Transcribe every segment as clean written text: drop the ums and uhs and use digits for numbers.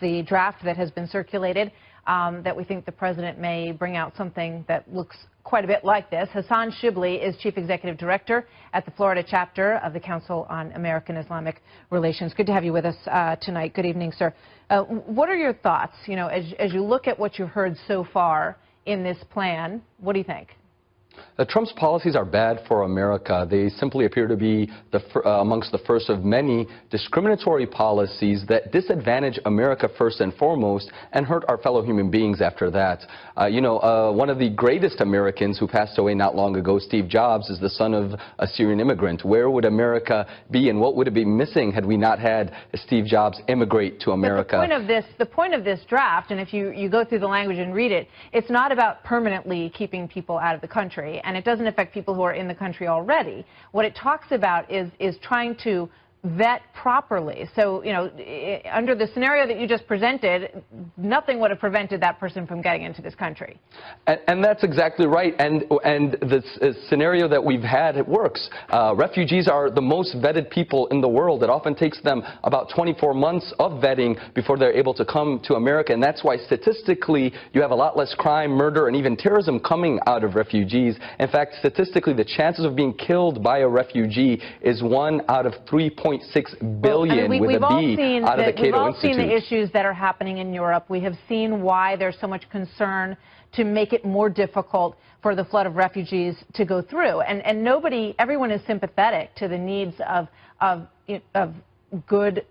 the draft that has been circulated, that we think the president may bring out something that looks quite a bit like this. Hassan Shibly is Chief Executive Director at the Florida chapter of the Council on American-Islamic Relations. Good to have you with us tonight. Good evening, sir. What are your thoughts, as you look at what you've heard so far in this plan? What do you think? Trump's policies are bad for America. They simply appear to be amongst the first of many discriminatory policies that disadvantage America first and foremost and hurt our fellow human beings after that. One of the greatest Americans who passed away not long ago, Steve Jobs, is the son of a Syrian immigrant. Where would America be and what would it be missing had we not had Steve Jobs immigrate to America? But the point of this draft, and if you go through the language and read it, it's not about permanently keeping people out of the country. And it doesn't affect people who are in the country already. What it talks about is trying to vet properly. So, under the scenario that you just presented, nothing would have prevented that person from getting into this country. And that's exactly right. And the scenario that we've had, it works. Refugees are the most vetted people in the world. It often takes them about 24 months of vetting before they're able to come to America. And that's why statistically you have a lot less crime, murder, and even terrorism coming out of refugees. In fact, statistically, the chances of being killed by a refugee is 1 out of 3.6 billion with a B out of the Cato Institute. We've all seen the issues that are happening in Europe. We have seen why there's so much concern to make it more difficult for the flood of refugees to go through. And everyone is sympathetic to the needs of good,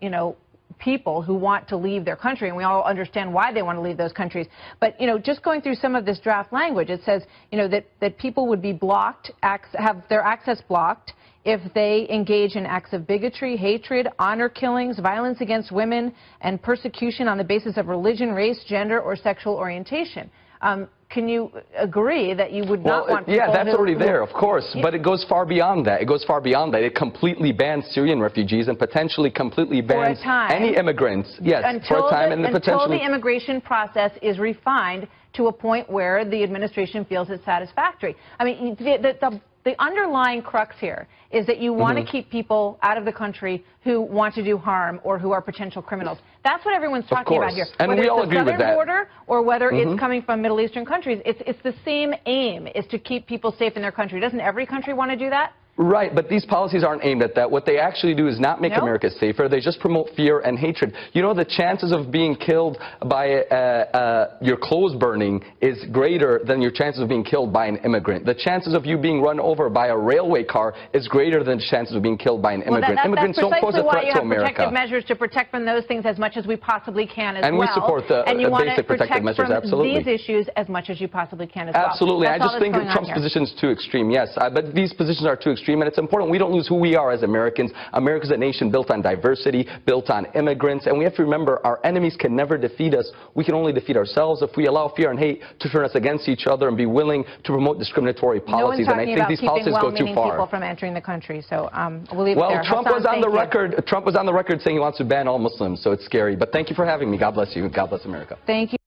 people who want to leave their country, and we all understand why they want to leave those countries. But, just going through some of this draft language, it says, that people would be blocked, have their access blocked if they engage in acts of bigotry, hatred, honor killings, violence against women, and persecution on the basis of religion, race, gender, or sexual orientation. Can you agree that you would not want people? Yeah, that's already there, of course. Yeah. But it goes far beyond that. It goes far beyond that. It completely bans Syrian refugees and potentially completely bans any immigrants. Yes, for a time. Until the immigration process is refined to a point where the administration feels it's satisfactory. I mean, the underlying crux here is that you want to keep people out of the country who want to do harm or who are potential criminals. That's what everyone's talking about here. And we all agree with that. Whether it's the southern border or whether it's coming from Middle Eastern countries, it's the same aim, is to keep people safe in their country. Doesn't every country want to do that? Right, but these policies aren't aimed at that. What they actually do is not make America safer. They just promote fear and hatred. The chances of being killed by your clothes burning is greater than your chances of being killed by an immigrant. The chances of you being run over by a railway car is greater than the chances of being killed by an immigrant. Immigrants don't pose a threat to America. That's precisely why you have protective measures to protect from those things as much as we possibly can as well. And we support the basic protective measures, absolutely. And you want to protect from these issues as much as you possibly can as well. Absolutely. I just think that Trump's position is too extreme, yes. But these positions are too extreme. And it's important we don't lose who we are as Americans. America's a nation built on diversity, built on immigrants, and we have to remember our enemies can never defeat us. We can only defeat ourselves if we allow fear and hate to turn us against each other and be willing to promote discriminatory policies. And I think these policies go too far. People from entering the country. So we'll leave it there. Trump was on the record. Trump was on the record saying he wants to ban all Muslims. So it's scary. But thank you for having me. God bless you. God bless America. Thank you.